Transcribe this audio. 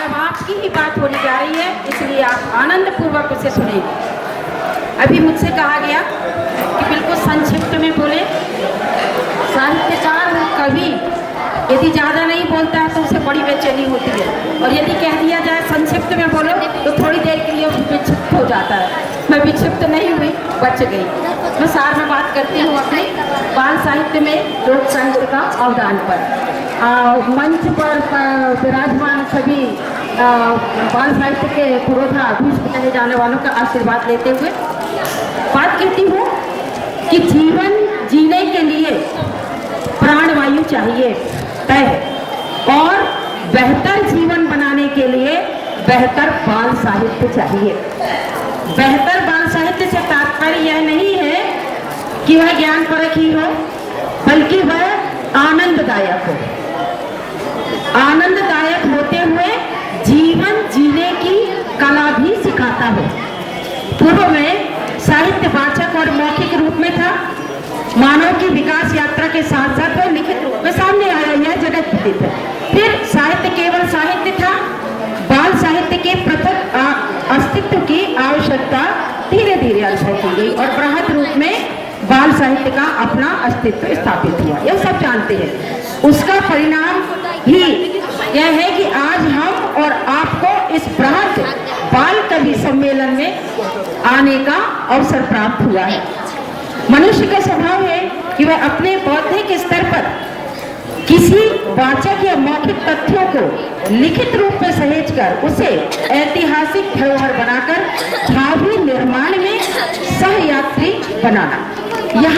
अब आपकी ही बात होने जा रही है, इसलिए आप आनंद पूर्वक उसे सुने। अभी मुझसे कहा गया कि बिल्कुल संक्षिप्त में बोले। साहित्यकार कवि यदि ज़्यादा नहीं बोलता है तो उसे बड़ी बेचैनी होती है, और यदि कह दिया जाए संक्षिप्त में बोलो तो थोड़ी देर के लिए विक्षिप्त हो जाता है। मैं विक्षिप्त नहीं हुई, बच गई। मैं सार में बात करती हूँ अपने बाल साहित्य में लोक साहित्य का अवदान पर। मंच पर विराजमान सभी बाल साहित्य के पुरोधा भीष्म कहे जाने वालों का आशीर्वाद लेते हुए बात कहती हूँ कि जीवन जीने के लिए प्राणवायु चाहिए तय, और बेहतर जीवन बनाने के लिए बेहतर बाल साहित्य चाहिए। बेहतर बाल साहित्य से तात्पर्य यह नहीं है कि वह ज्ञानपरक ही हो, बल्कि वह आनंददायक हो। आनंददायक होते हुए जीवन जीने की कला भी सिखाता हो। पूर्व में साहित्य वाचक और मौखिक रूप में था। मानव की विकास यात्रा के साथ साथ वह लिखित रूप में सामने आया, यह जगत विदित है। फिर साहित्य केवल साहित्य था। बाल साहित्य के पृथक अस्तित्व की आवश्यकता धीरे धीरे अनुभव की गई और बृहद रूप में बाल साहित्य का अपना अस्तित्व स्थापित हुआ। यह सब जानते हैं। उसका परिणाम ही यह है कि आज हम और आपको इस बृहद बाल कवि सम्मेलन में आने का अवसर प्राप्त हुआ है। मनुष्य का स्वभाव है कि वह अपने बौद्धिक स्तर पर किसी वाचक या मौखिक तथ्यों को लिखित रूप में सहेजकर उसे ऐतिहासिक धरोहर बनाकर भावी निर्माण में सहयात्री बनाना। यहाँ